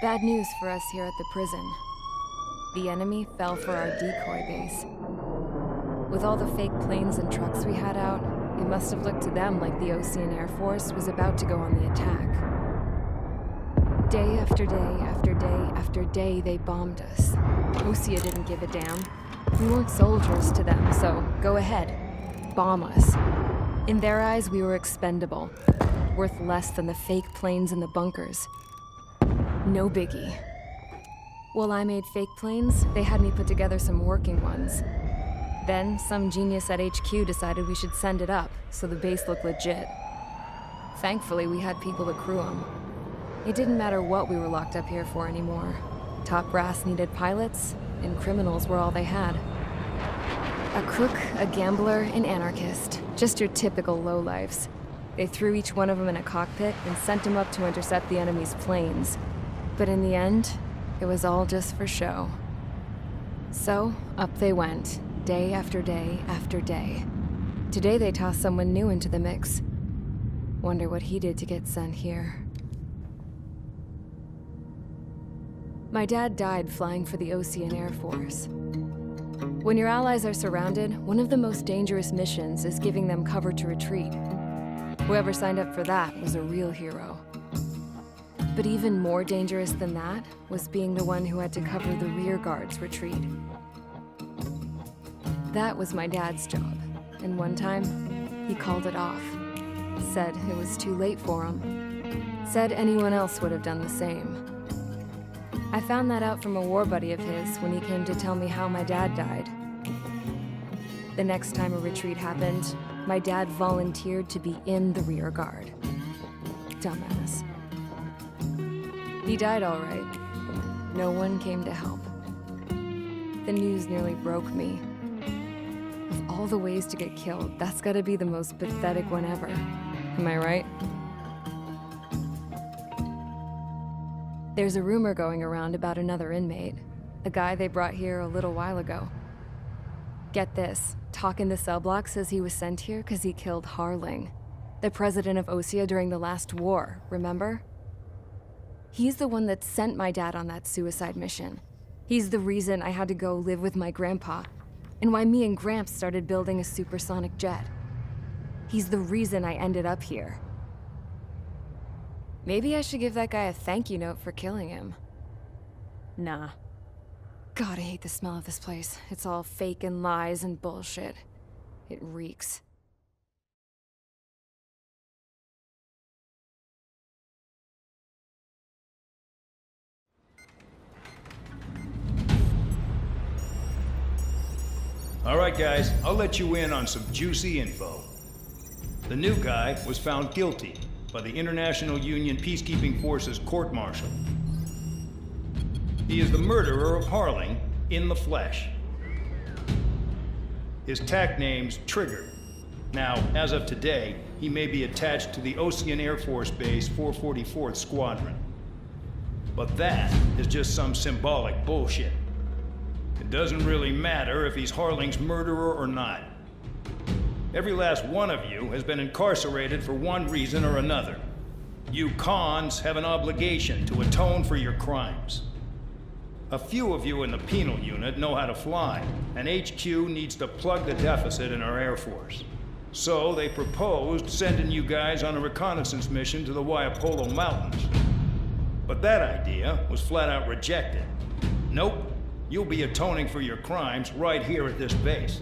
Bad news for us here at the prison. The enemy fell for our decoy base. With all the fake planes and trucks we had out, it must have looked to them like the Osean Air Force was about to go on the attack. Day after day after day after day, they bombed us. Osea didn't give a damn. We weren't soldiers to them, so go ahead. Bomb us. In their eyes, we were expendable. Worth less than the fake planes in the bunkers. No biggie. While I made fake planes, they had me put together some working ones. Then, some genius at HQ decided we should send it up, so the base looked legit. Thankfully, we had people to crew them. It didn't matter what we were locked up here for anymore. Top brass needed pilots, and criminals were all they had. A crook, a gambler, an anarchist. Just your typical lowlifes. They threw each one of them in a cockpit and sent them up to intercept the enemy's planes. But in the end, it was all just for show. So, up they went, day after day after day. Today they tossed someone new into the mix. Wonder what he did to get sent here. My dad died flying for the Osean Air Force. When your allies are surrounded, one of the most dangerous missions is giving them cover to retreat. Whoever signed up for that was a real hero. But even more dangerous than that was being the one who had to cover the rear guard's retreat. That was my dad's job, and one time, he called it off. Said it was too late for him. Said anyone else would have done the same. I found that out from a war buddy of his when he came to tell me how my dad died. The next time a retreat happened, my dad volunteered to be in the rear guard. Dumbass. He died all right. No one came to help. The news nearly broke me. Of all the ways to get killed, that's gotta be the most pathetic one ever. Am I right? There's a rumor going around about another inmate. A guy they brought here a little while ago. Get this, talk in the cell block says he was sent here because he killed Harling, the president of Osea during the last war, remember? He's the one that sent my dad on that suicide mission. He's the reason I had to go live with my grandpa, and why me and Gramps started building a supersonic jet. He's the reason I ended up here. Maybe I should give that guy a thank you note for killing him. Nah. God, I hate the smell of this place. It's all fake and lies and bullshit. It reeks. All right, guys, I'll let you in on some juicy info. The new guy was found guilty by the International Union Peacekeeping Forces court-martial. He is the murderer of Harling in the flesh. His TAC name's Trigger. Now, as of today, he may be attached to the Osean Air Force Base 444th Squadron. But that is just some symbolic bullshit. It doesn't really matter if he's Harling's murderer or not. Every last one of you has been incarcerated for one reason or another. You cons have an obligation to atone for your crimes. A few of you in the penal unit know how to fly, and HQ needs to plug the deficit in our Air Force. So they proposed sending you guys on a reconnaissance mission to the Waiapolo Mountains. But that idea was flat out rejected. Nope. You'll be atoning for your crimes right here at this base.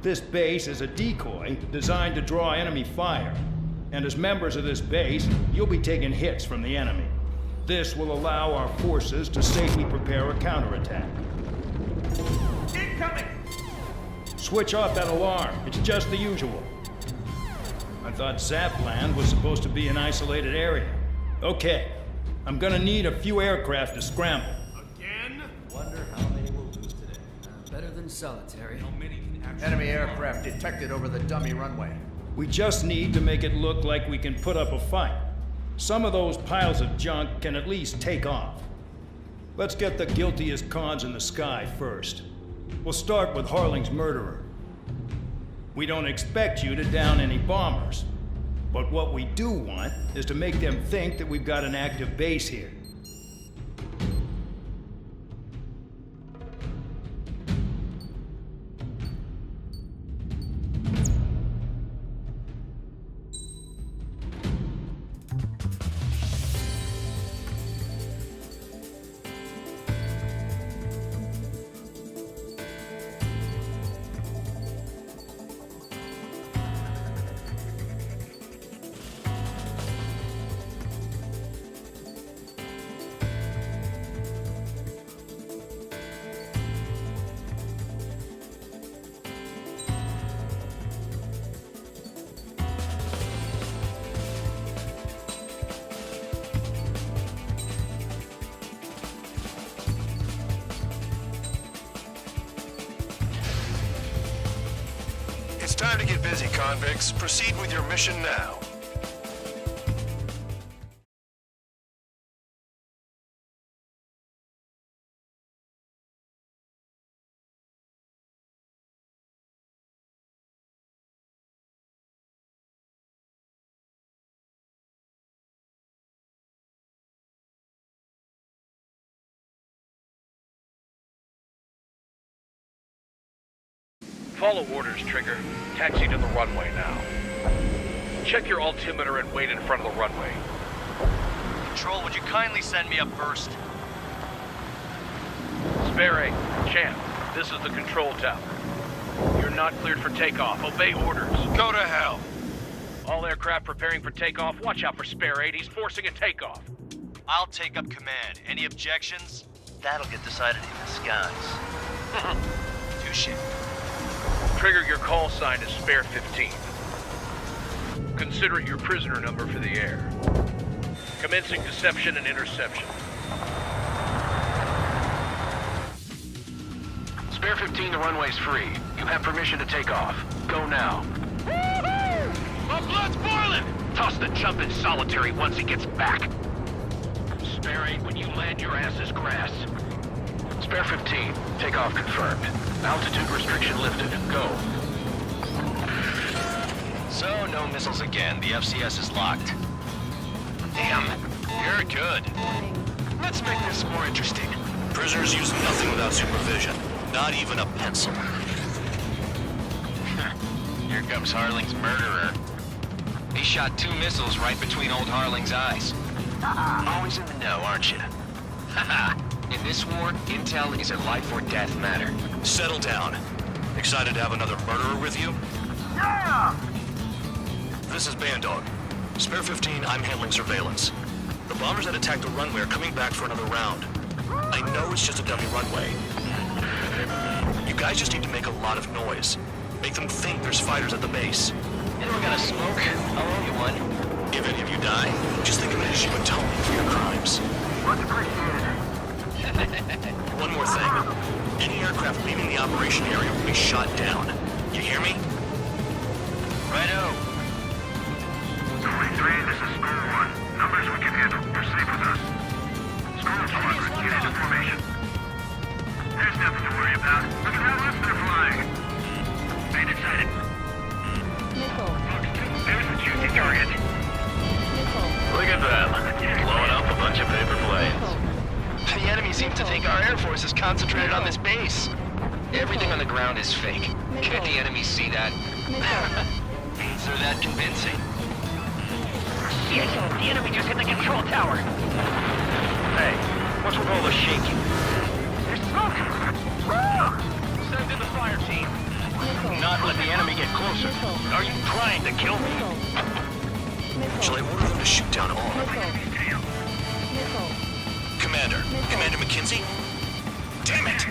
This base is a decoy designed to draw enemy fire. And as members of this base, you'll be taking hits from the enemy. This will allow our forces to safely prepare a counterattack. Incoming! Switch off that alarm. It's just the usual. I thought Zapland was supposed to be an isolated area. Okay. I'm gonna need a few aircraft to scramble. Wonder how many we'll lose today. Better than solitary. How many can actually... Enemy aircraft detected over the dummy runway. We just need to make it look like we can put up a fight. Some of those piles of junk can at least take off. Let's get the guiltiest cons in the sky first. We'll start with Harling's murderer. We don't expect you to down any bombers. But what we do want is to make them think that we've got an active base here. Time to get busy, convicts. Proceed with your mission now. Follow orders, Trigger. Taxi to the runway now. Check your altimeter and wait in front of the runway. Control, would you kindly send me up first? Spare 8, Champ, this is the control tower. You're not cleared for takeoff. Obey orders. Go to hell. All aircraft preparing for takeoff. Watch out for Spare 8. He's forcing a takeoff. I'll take up command. Any objections? That'll get decided in the skies. Touche. Trigger, your call sign is Spare 15. Consider it your prisoner number for the air. Commencing deception and interception. Spare 15, the runway's free. You have permission to take off. Go now. My blood's boiling! Toss the chump in solitary once he gets back. Spare 8, when you land, your ass is grass. Spare 15, takeoff confirmed. Altitude restriction lifted. Go. So, no missiles again. The FCS is locked. Damn, you're good. Let's make this more interesting. Prisoners use nothing without supervision. Not even a pencil. Here comes Harling's murderer. He shot 2 missiles right between old Harling's eyes. Always in the know, aren't you? Haha. In this war, intel is a life or death matter. Settle down. Excited to have another murderer with you? Yeah! This is Bandog. Spare 15, I'm handling surveillance. The bombers that attacked the runway are coming back for another round. I know it's just a dummy runway. You guys just need to make a lot of noise. Make them think there's fighters at the base. Anyone got a smoke? I'll owe you one. If any of you die, just think of it as you atone for your crimes. Much appreciated. One more thing. Any aircraft leaving the operation area will be shot down. You hear me? Righto. 23, this is Skull 1. Numbers we can handle. You're safe with us. Skull Squadron, get into formation. There's nothing to worry about. Look at how left they're flying. Main sighted. Nickel. There's the juicy target. Nickel. Look at them. Blowing up a bunch of paper planes. The enemy seems to think our Air Force is concentrated on this base. Everything on the ground is fake. Can't the enemy see that? So that convincing. Shit! The enemy just hit the control tower. Hey, what's with all the shaking? There's smoke! Send in the fire team. Not let the enemy get closer. Are you trying to kill me? Shall I order them to shoot down all? Commander. Commander McKenzie? Damn it!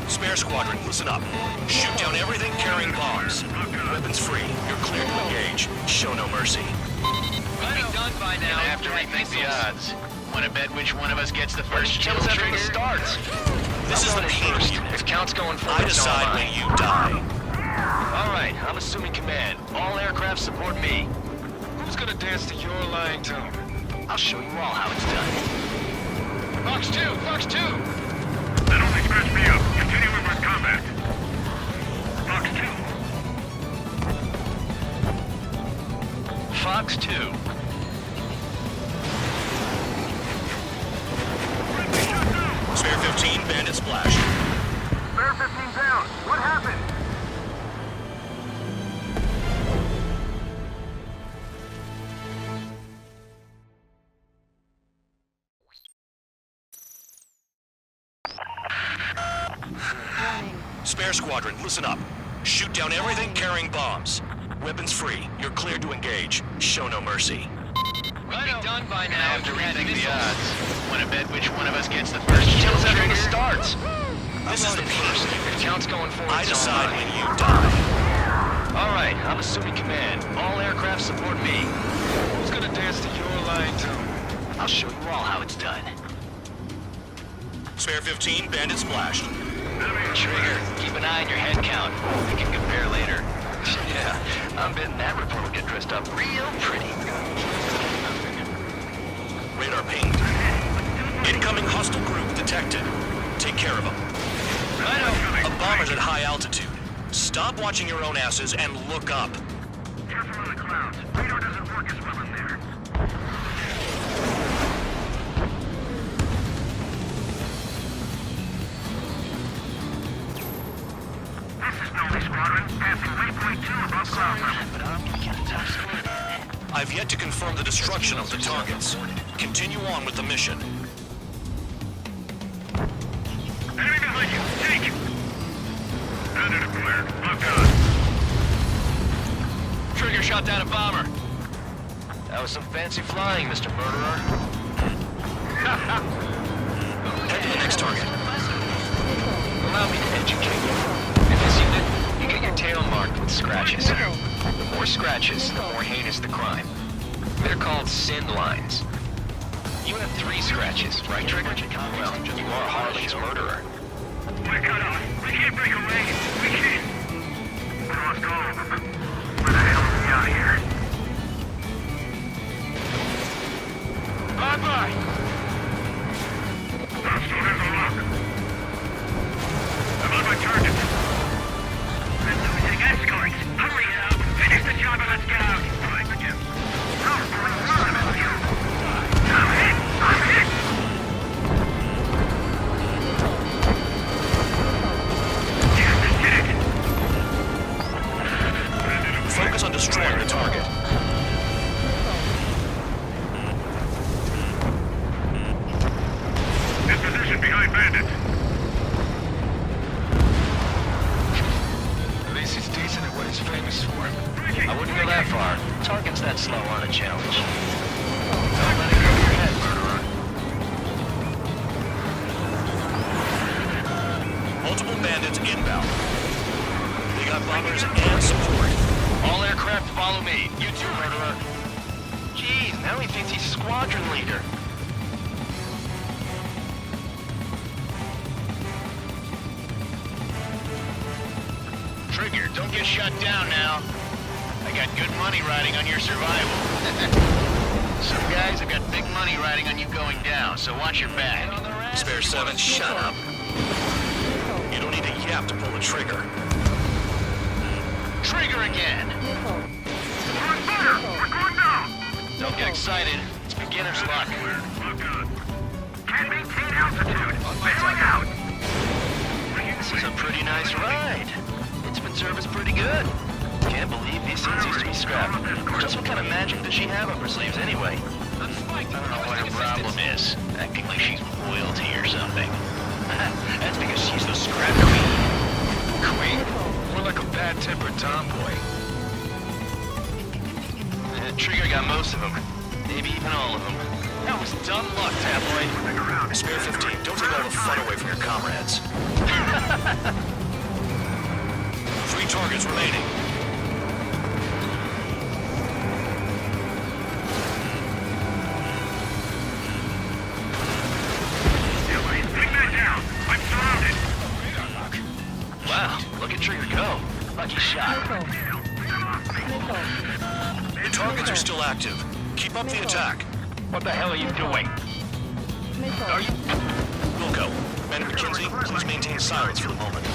Spare Squadron, listen up. Shoot down everything carrying bombs. Weapons free. You're cleared to engage. Show no mercy. We'll be done by now. I have to rethink the odds. Want to bet which one of us gets the first kill Kills after trigger? the starts. This is the first. P If count's going for I decide when you die. All right, I'm assuming command. All aircraft support me. Who's gonna dance to your lying tune? I'll show you all how it's done. Fox 2! Fox 2! That only scratched me up. Continuing with combat. Fox 2. Fox 2. Spare 15, bandit splash. Spare 15 down. What happened? Spare Squadron, listen up. Shoot down everything carrying bombs. Weapons free. You're cleared to engage. Show no mercy. We'll be done by now. I have to Command rethink the missiles. odds. Want to bet which one of us gets the first kill Kills after the trigger? starts. This is the first. P. If count's going forward, I so decide am I. when you die. All right, I'm assuming command. All aircraft support me. Who's gonna dance to your lying tune? I'll show you all how it's done. Spare 15, bandit splashed. Trigger, keep an eye on your head count. We can compare later. Yeah, I'm betting that Republican dressed up real pretty. Radar pinged. Incoming hostile group detected. Take care of them. A bomber's at high altitude. Stop watching your own asses and look up. Careful of the clouds. Radar doesn't work as well in there. This is Snowy Squadron, passing waypoint 2 above cloud level. But I'm gonna get a tough score. I've yet to confirm the destruction of the targets. Continue on with the mission. Enemy behind you! Take! Bandit acquired. Lock on. Trigger shot down a bomber. That was some fancy flying, Mr. Murderer. Head to the next target. Allow me to educate you. In this unit, you get your tail marked with scratches. The more scratches, the more heinous the crime. They're called sin lines. You have 3 scratches, right, Trigger? Well, you are Harling's murderer. We're cut off. We can't break away. We can't. We lost all of them. Where the hell are we out of here? Bye-bye! Hostile has a lock. I'm on my target. We're losing escorts. Hurry up. Finish the job and let's get out. Right, again. Run, you. I'm hit. I'm hit. Yeah, this did it. Focus on destroying the target. In position behind Bandit. At least he's decent at what he's famous for. I wouldn't go that far. Targets that slow aren't a challenge. Don't let it go to your head, murderer. Multiple bandits inbound. They got bombers and support. All aircraft follow me. You too, murderer. Jeez, now he thinks he's squadron leader. Trigger, don't get shut down now. I got good money riding on your survival. Some guys have got big money riding on you going down, so watch your back. Spare 7, shut up. You don't need a yap to pull the trigger. Trigger again! We're on fire. We're going down. Don't get excited. It's beginner's luck. Lock on. Can't maintain altitude. Bailing out. This is a pretty nice ride. Instrument service pretty good. Can't believe these things used to be scrapped. Just what kind of magic does she have up her sleeves anyway? I don't know what her problem is. Acting like she's royalty or something. That's because she's the scrap queen. Queen? More like a bad-tempered tomboy. Trigger got most of them. Maybe even all of them. That was dumb luck, tabloid. Spare 15, don't take all the fun away from your comrades. 3 targets remaining. Bring that down. I'm surrounded. Wow, look at Trigger go. Lucky shot. The targets are still active. Keep up the attack. What the hell are you doing? Are you... Wilco, Man McKinsey, please maintain silence for the moment.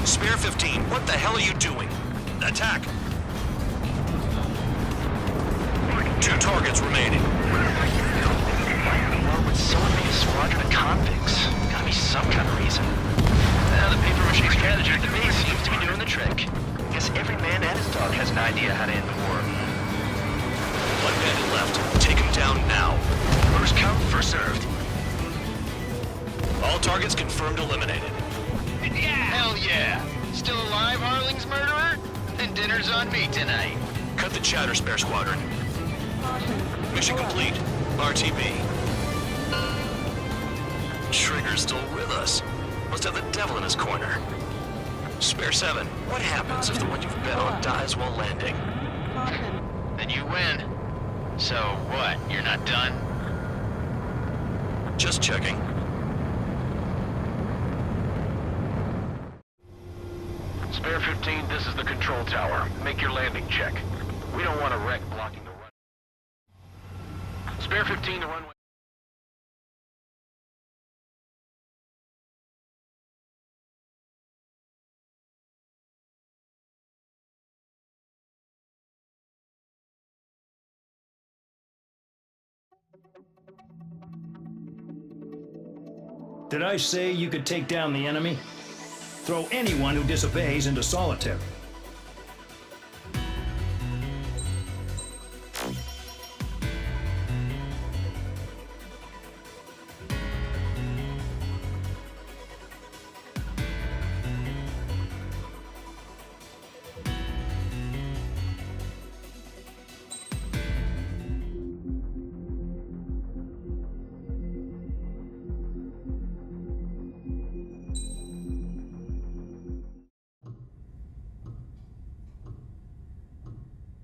Spare 15, what the hell are you doing? Attack! 2 targets remaining. Why in the world would someone make a squadron of convicts? Gotta be some kind of reason. Now the paper-mache strategy at the base seems to be doing the trick. Guess every man and his dog has an idea how to end the war. 1 bandit left. Take him down now. First come, first served. All targets confirmed eliminated. Hell yeah! Still alive, Harling's murderer? Then dinner's on me tonight. Cut the chatter, Spare Squadron. Mission complete. RTB. Trigger's still with us. Must have the devil in his corner. Spare 7, what happens if the one you've bet on dies while landing? Then you win. So what, you're not done? Just checking. Spare 15, this is the control tower. Make your landing check. We don't want a wreck blocking the run. Spare 15, the runway. Did I say you could take down the enemy? Throw anyone who disobeys into solitary.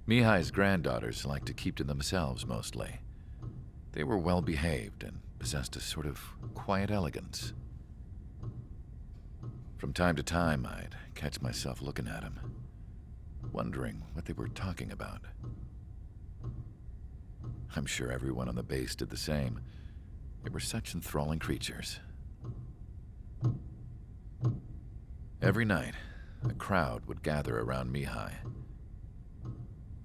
Mihai's granddaughters liked to keep to themselves mostly. They were well behaved and possessed a sort of quiet elegance. From time to time, I'd catch myself looking at them, wondering what they were talking about. I'm sure everyone on the base did the same. They were such enthralling creatures. Every night, a crowd would gather around Mihai.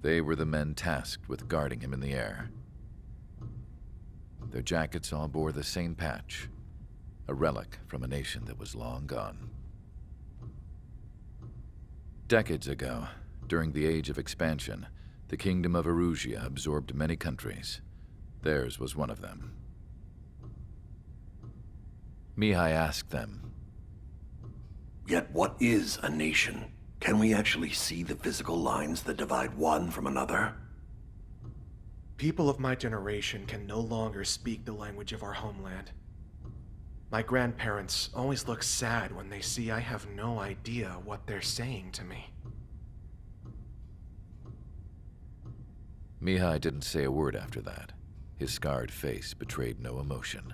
They were the men tasked with guarding him in the air. Their jackets all bore the same patch, a relic from a nation that was long gone. Decades ago, during the Age of Expansion, the Kingdom of Erusia absorbed many countries. Theirs was one of them. Mihai asked them, "Yet what is a nation? Can we actually see the physical lines that divide one from another?" People of my generation can no longer speak the language of our homeland. My grandparents always look sad when they see I have no idea what they're saying to me. Mihai didn't say a word after that. His scarred face betrayed no emotion.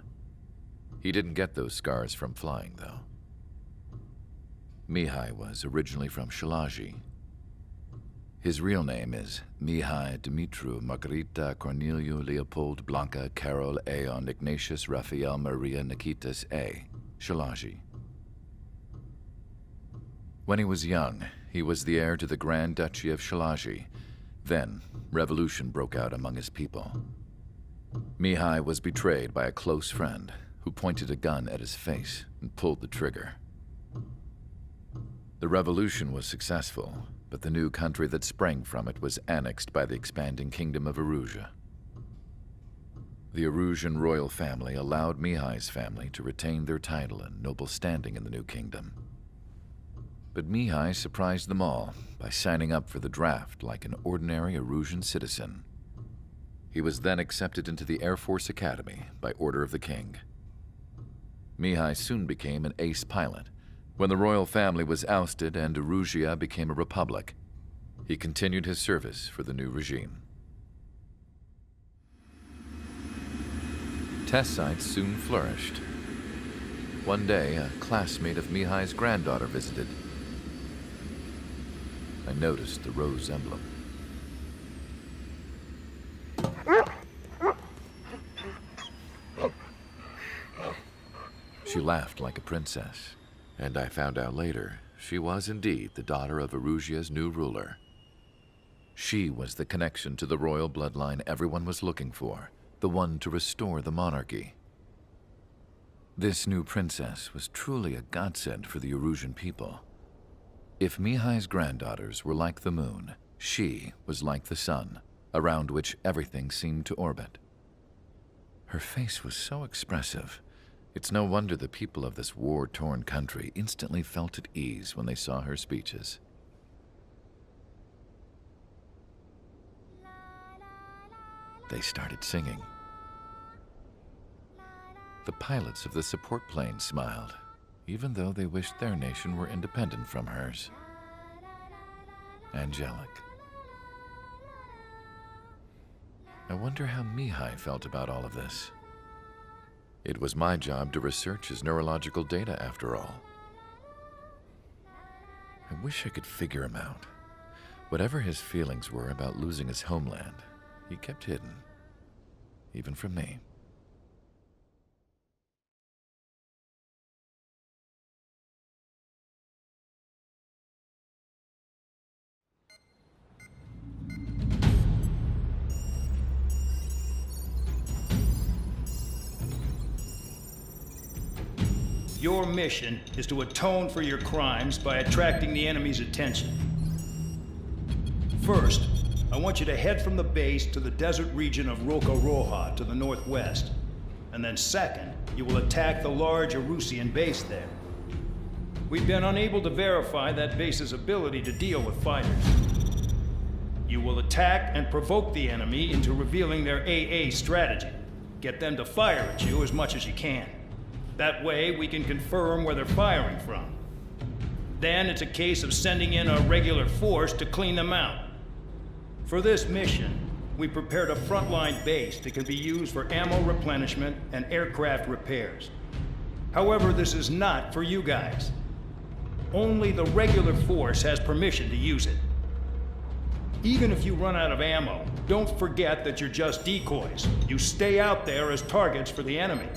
He didn't get those scars from flying, though. Mihai was originally from Shalaji. His real name is Mihai Dumitru Margarita Corneliu Leopold Blanca Carol Aeon Ignatius Raphael Maria Nikitas A. Shalaji. When he was young, he was the heir to the Grand Duchy of Shalaji. Then, revolution broke out among his people. Mihai was betrayed by a close friend who pointed a gun at his face and pulled the trigger. The revolution was successful, but the new country that sprang from it was annexed by the expanding Kingdom of Erusia. The Erusian royal family allowed Mihai's family to retain their title and noble standing in the new kingdom. But Mihai surprised them all by signing up for the draft like an ordinary Erusian citizen. He was then accepted into the Air Force Academy by order of the king. Mihai soon became an ace pilot. When the royal family was ousted and Erusia became a republic, he continued his service for the new regime. Test sites soon flourished. One day, a classmate of Mihai's granddaughter visited. I noticed the rose emblem. She laughed like a princess. And I found out later, she was indeed the daughter of Erusia's new ruler. She was the connection to the royal bloodline everyone was looking for, the one to restore the monarchy. This new princess was truly a godsend for the Erusian people. If Mihai's granddaughters were like the moon, she was like the sun, around which everything seemed to orbit. Her face was so expressive. It's no wonder the people of this war-torn country instantly felt at ease when they saw her speeches. They started singing. The pilots of the support plane smiled, even though they wished their nation were independent from hers. Angelic. I wonder how Mihai felt about all of this. It was my job to research his neurological data, after all. I wish I could figure him out. Whatever his feelings were about losing his homeland, he kept hidden. Even from me. Your mission is to atone for your crimes by attracting the enemy's attention. First, I want you to head from the base to the desert region of Roca-Roja to the northwest. And then second, you will attack the large Erusian base there. We've been unable to verify that base's ability to deal with fighters. You will attack and provoke the enemy into revealing their AA strategy. Get them to fire at you as much as you can. That way, we can confirm where they're firing from. Then it's a case of sending in a regular force to clean them out. For this mission, we prepared a frontline base that can be used for ammo replenishment and aircraft repairs. However, this is not for you guys. Only the regular force has permission to use it. Even if you run out of ammo, don't forget that you're just decoys. You stay out there as targets for the enemy.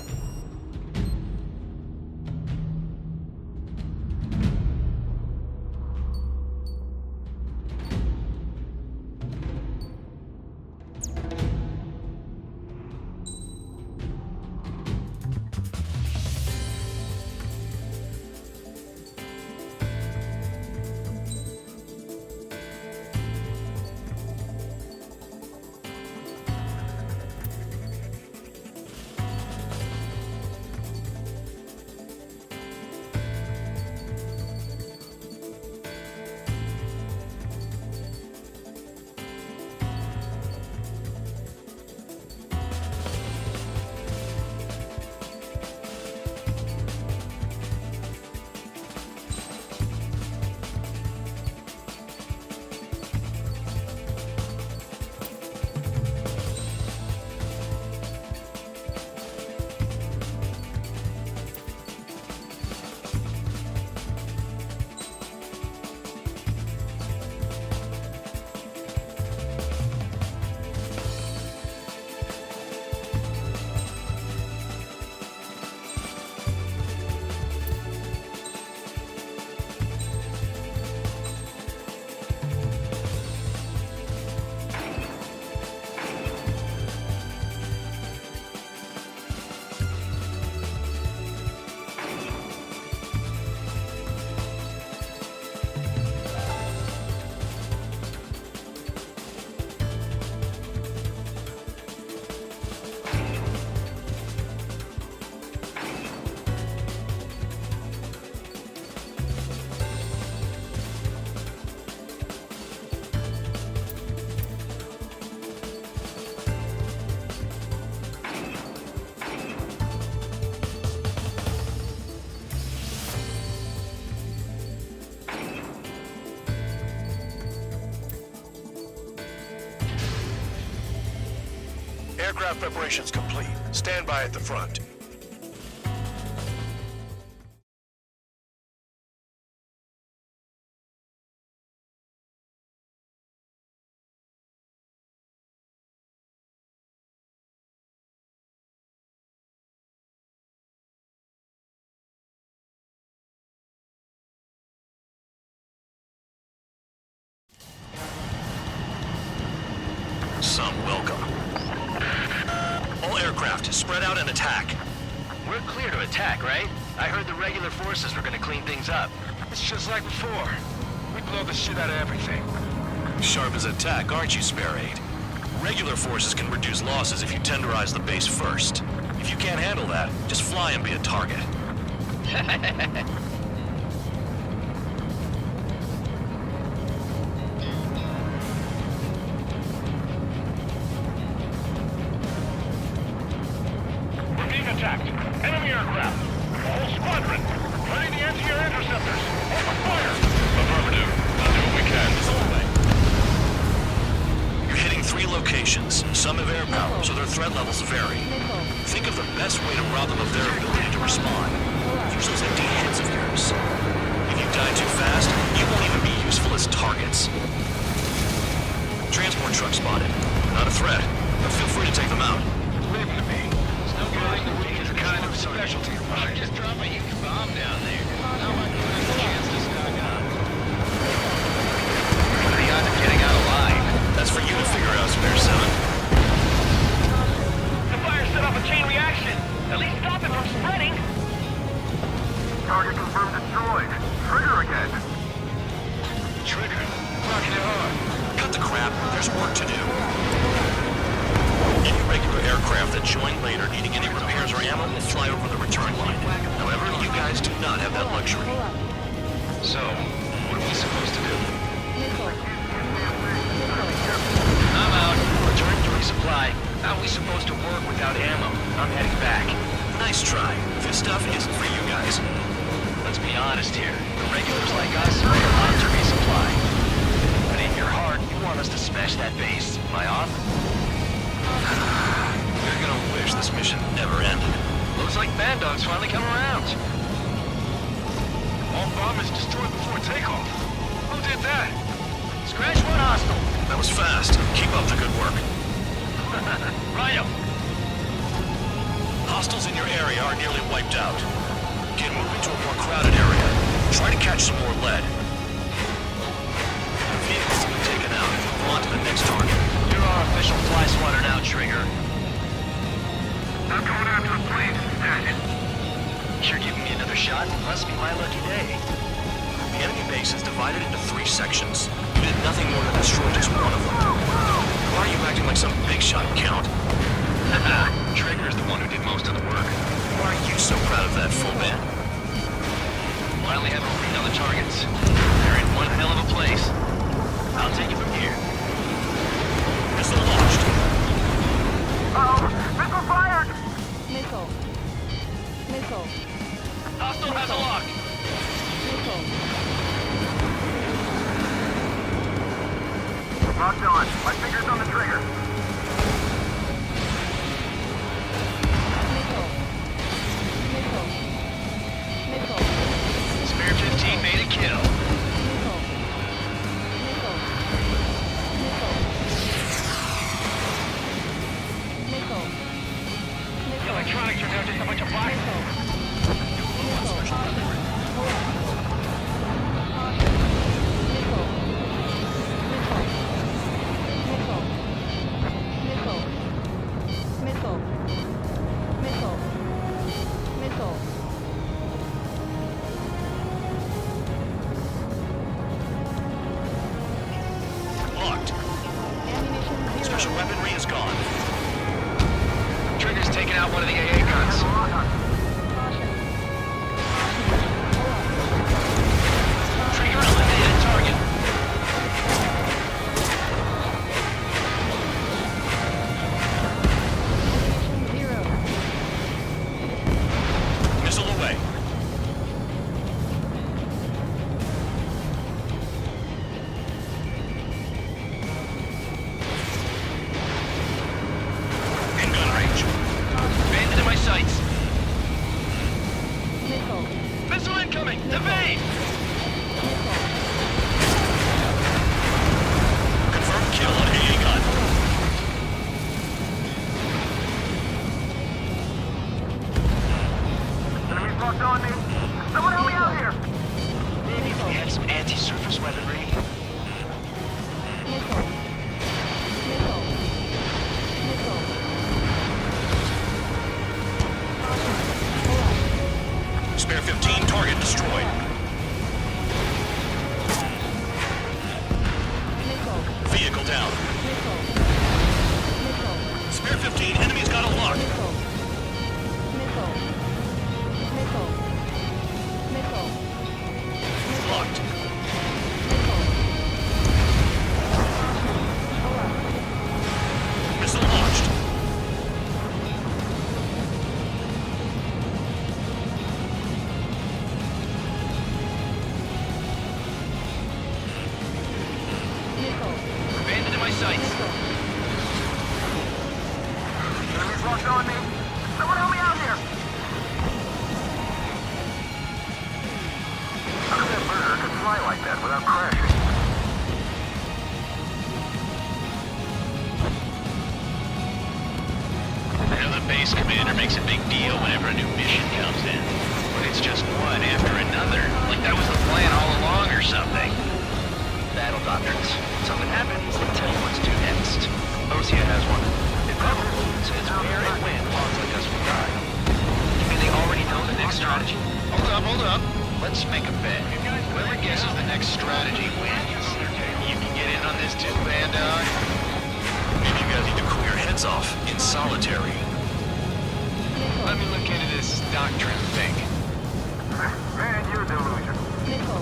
Aircraft preparations complete. Stand by at the front. Some welcome. All aircraft, spread out and attack. We're clear to attack, right? I heard the regular forces were gonna clean things up. It's just like before. We blow the shit out of everything. Sharp as attack, aren't you, Spare Aid? Regular forces can reduce losses if you tenderize the base first. If you can't handle that, just fly and be a target. We're being attacked. Enemy aircraft. A whole squadron. Ready to answer your interceptors. Open fire. Affirmative. We'll do what we can. This whole way. You're hitting 3 locations. Some have air power, so their threat levels vary. Think of the best way to rob them of their ability to respond. Use those empty heads of yours. If you die too fast, you won't even be useful as targets. Transport truck spotted. Not a threat, but feel free to take them out. Leave them to me. Snowballing the weak is a kind of specialty of mine. Just drop a huge bomb down there. How am I giving us a chance to stock up? What are the odds of getting out alive? That's for you to figure out, Spare 7. The fire set off a chain reaction. At least stop it from spreading. Target confirmed destroyed. Trigger again. Trigger. Rocking it hard. Cut the crap, there's work to do. Any regular aircraft that join later needing any repairs or ammo will fly over the return line. However, you guys do not have that luxury. So, what are we supposed to do? I'm out. Return to resupply. How are we supposed to work without ammo? I'm heading back. Nice try. This stuff isn't for you guys. Let's be honest here. The regulars like us are allowed to resupply. But in your heart, you want us to smash that base. Am I off? You're gonna wish this mission never ended. Looks like Bandog's finally come around. All bombers destroyed before takeoff. Who did that? Scratch one hostile. That was fast. Keep up the good work. Rhino. Hostiles in your area are nearly wiped out. Get moving to a more crowded area. Try to catch some more lead. The vehicles have been taken out. Move on to the next target. You're our official fly swatter now, Trigger. I'm going after the plane. Dead. You're giving me another shot? Must be my lucky day. The enemy base is divided into 3 sections. You did nothing more than destroy just one of them. Why are you acting like some big shot, Count? Trigger's the one who did most of the work. Why are you so proud of that, full man? Finally have a read on the targets. They're in one hell of a place. I'll take it from here. Missile launched. Missile fired! Missile. Missile. Hostile has a lock. Missile. Locked on. My finger's on the trigger. Missile. Missile. Missile. Spare 15 made a kill. Missile. Missile. Missile. Missile. The electronics are now just a bunch of boxes. Locked. Special weaponry is gone. Trigger's taking out one of the AA guns. Trigger eliminated target. Missile away. In gun range. Bandit in my sights. Missile. Missile incoming. Evade. Confirmed kill on AA gun. Enemies locked on me. Someone help me out here! Maybe if we had some anti-surface weaponry. Missile. Missile. Missile. Spare 15, target destroyed. Missile. Vehicle down. Missile. Missile. Spare 15, enemy's got a lock. Missile. Missile. Missile. Missile. Locked. Missile. Missile launched. Bandit in my sights. Enemies locked on me. Someone help me out here! How did that murder base commander makes a big deal whenever a new mission comes in. But it's just one after another. Like that was the plan all along or something. Battle doctrines. Something happens, they tell you what to do next. Osea has one. If Rebel says where and when pawns like us will die. You mean they already know the next strategy? Hold up. Let's make a bet. Whoever guesses the next strategy wins. You can get in on this too, Bandog. Maybe you guys need to cool your heads off in solitary. Let me look into this doctrine thing. Man, you delusion.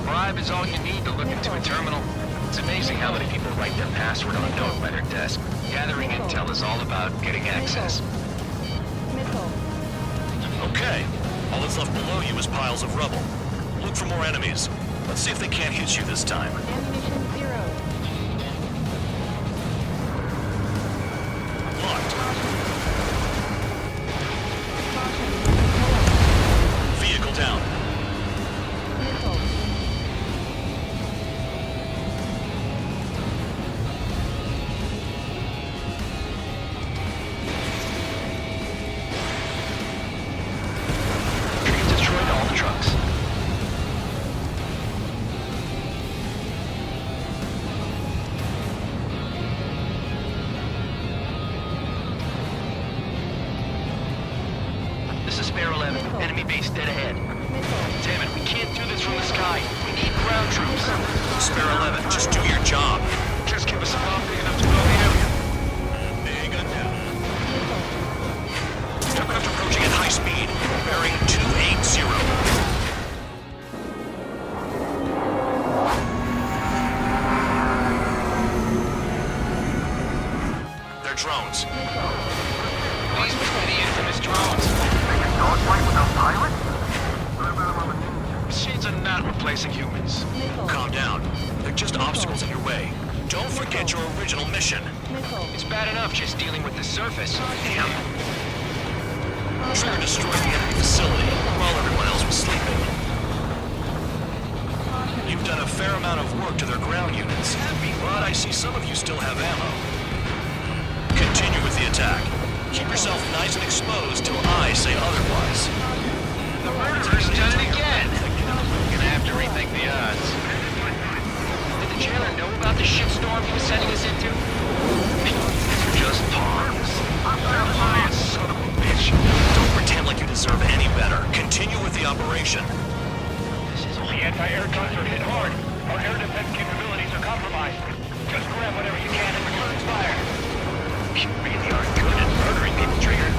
Bribe is all you need to look into a terminal. It's amazing how many people write their password on a note by their desk. Gathering intel is all about getting access. Okay. All that's left below you is piles of rubble. Look for more enemies. Let's see if they can't hit you this time. Ammunition 0. Locked. Vehicle down. We've destroyed all the trucks. This is Spare 11. Enemy base dead ahead. Damn it, we can't do this from the sky. We need ground troops. Spare 11, just do your job. Just give us a bomb big enough to blow the area. Big gun down. Aircraft approaching at high speed. Bearing 280. They're drones. These must be the infamous drones. Dogfight without pilot? Machines are not replacing humans. Calm down. They're just obstacles in your way. Don't forget your original mission. It's bad enough just dealing with the surface. Damn. Trigger destroyed the enemy facility while everyone else was sleeping. You've done a fair amount of work to their ground units, but I see some of you still have ammo. Continue with the attack. Keep yourself nice and exposed till I say otherwise. The murderer's done it again. Gonna have to rethink the odds. Did the jailer know about the shitstorm he was sending us into? These are just pawns. Lying son of a bitch. Don't pretend like you deserve any better. Continue with the operation. The anti-air guns are hit hard. Our air defense capabilities are compromised. Just grab whatever you can and return fire. You really are good at murdering people, Trigger.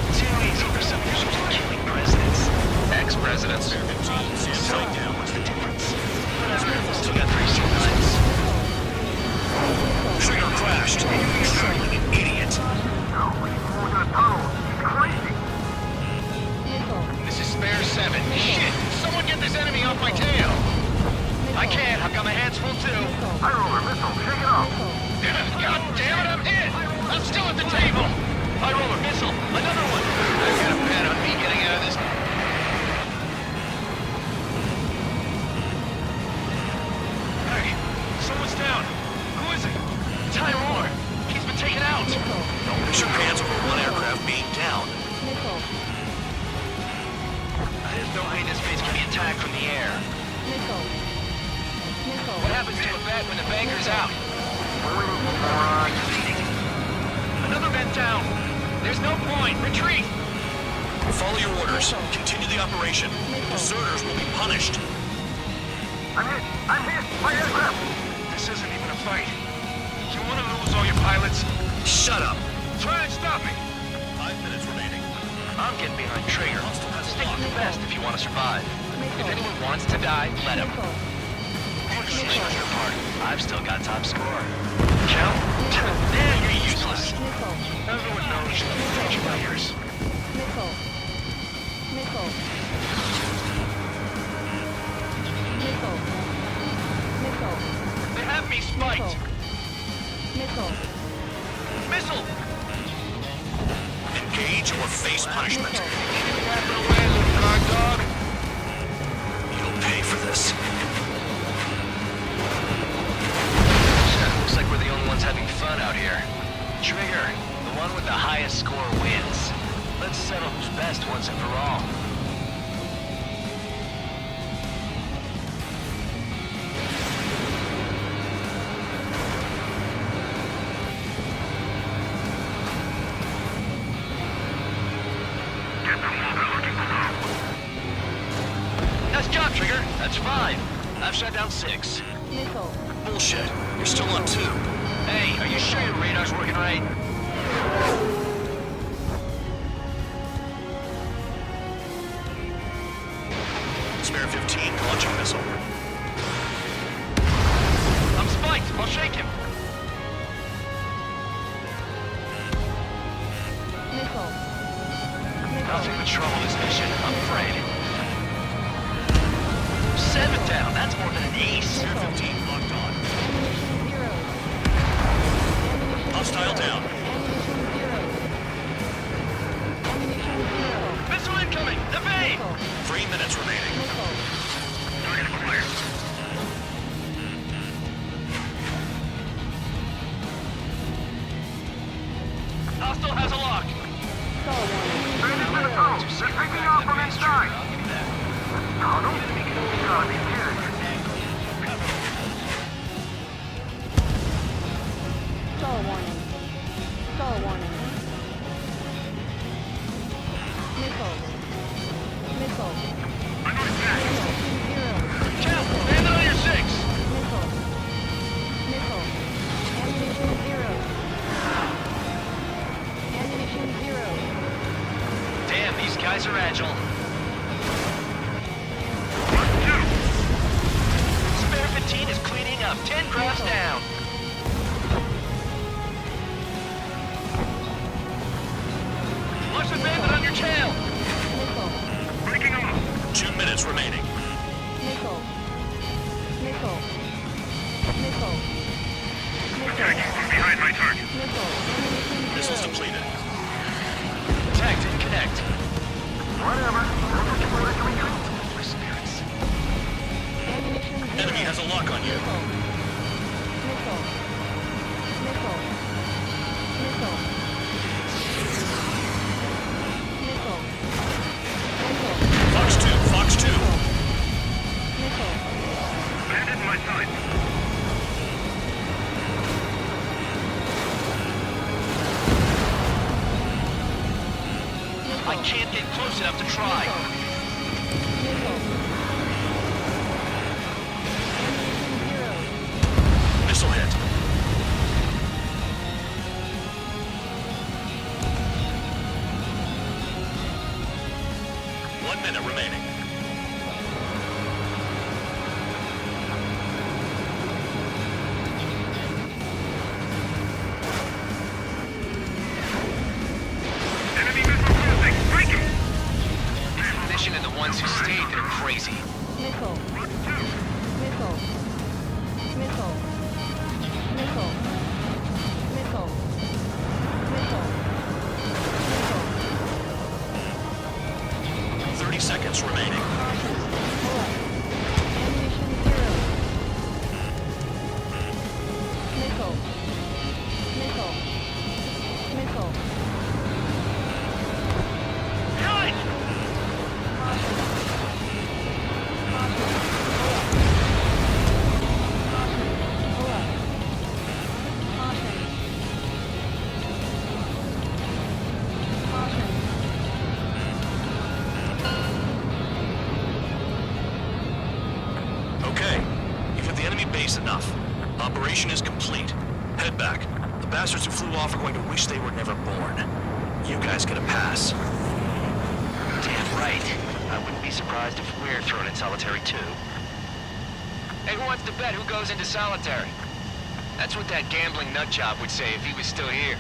It's too easy for some users to killing presidents. Ex-presidents. So, what's the difference? Still got 3 citizens. Trigger crashed. You're an idiot. No, he's moving the tunnel. He's crazy. This is Spare 7. Shit! Someone get this enemy off my tail! I can't. I've got my hands full too. High roller missile. Shake it off. God damn it, I'm hit! I'm still at the table! High roller missile! Another one! I've got a bet on me getting out of this. Hey, someone's down. Who is it? It's High roller. He's been taken out. Don't push your hands over one aircraft being down. There's no way this base can be attacked from the air. What happens to a bet when the banker's out? Another bet down. There's no point. Retreat. Follow your orders. Continue the operation. Deserters will be punished. I'm hit. My aircraft. This isn't even a fight. You want to lose all your pilots? Shut up. Try and stop me. 5 minutes remaining. I'm getting behind Trigger. Stick with the best if you want to survive. If anyone wants to die, let him. Push your part. I've still got top score. Count? Man, you're useless. Everyone knows you're the future players. They have me spiked. Missile! Engage or face punishment. Get away, little guard dog. You'll pay for this. Looks like we're the only ones having fun out here. Trigger, the one with the highest score wins. Let's settle who's best once and for all. Get the mover looking below. Nice job, Trigger. That's 5. I've shot down 6. Missile. Bullshit. You're still on 2. Hey, are you sure your radar's working right? Spare 15, launching missile. I'm spiked. I'll shake him. Missile. Nothing but trouble this mission, I'm afraid. 7 down. That's more than an ace. Spare 15, locked on. Ammunition zero. Hostile down. Ammunition zero. Missile incoming! Evade! 3 minutes remaining. Target acquired. Hostile has a lock. Bandits to the phone. They're creeping off from inside. Tunnel? Gotta be kidding. Stall warning. Stall warning. Missile. Missile. I'm on attack. Zero. Cal, stand on your 6. Missile. Missile. Ammunition zero. Ammunition zero. Damn, these guys are agile. Spare 15 is cleaning up. 10 crafts down. Watch the bandit on your tail. Missile. Breaking off. 2 minutes remaining. Missile. Missile. Missile. Attacking from behind my target. Missile. Ammunition Missiles zero. depleted. Tag didn't connect. Whatever. I'll just wait to retreat. Ammunition zero. Enemy has a lock on you. Missile. Missile. Missile. Missile. Missile. Fox 2, Fox 2. Missile. Bandit in my sight. I can't get close enough to try. Missile. Ammunition zero. Missile hit. One minute remaining. Enemy missile crossing. Breaking. Mission and the ones who stayed, they're crazy. Missile. Run 2. Missile. Missile. Missile. Missile. Missile. Missile. 30 seconds remaining. Caution. Pull up. Ammunition zero. Missile. Missile. Missile. Cut! Caution. Caution. Pull up. Caution. Caution. Okay. You've hit the enemy base enough. Operation is complete. Head back. The bastards who flew off are going to wish they were never born. You guys get a pass. Damn right. I wouldn't be surprised if we're thrown in solitary too. Hey, who wants to bet who goes into solitary? That's what that gambling nutjob would say if he was still here.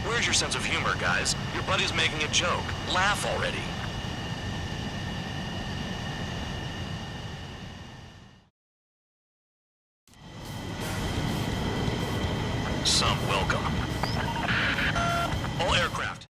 Where's your sense of humor, guys? Your buddy's making a joke. Laugh already. Some welcome. All aircraft.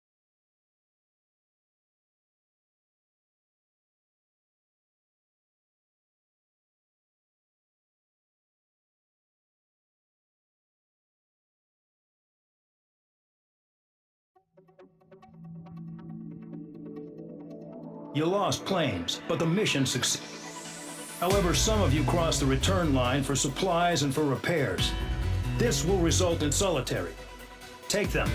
You lost planes, but the mission succeeded. However, some of you crossed the return line for supplies and for repairs. This will result in solitary. Take them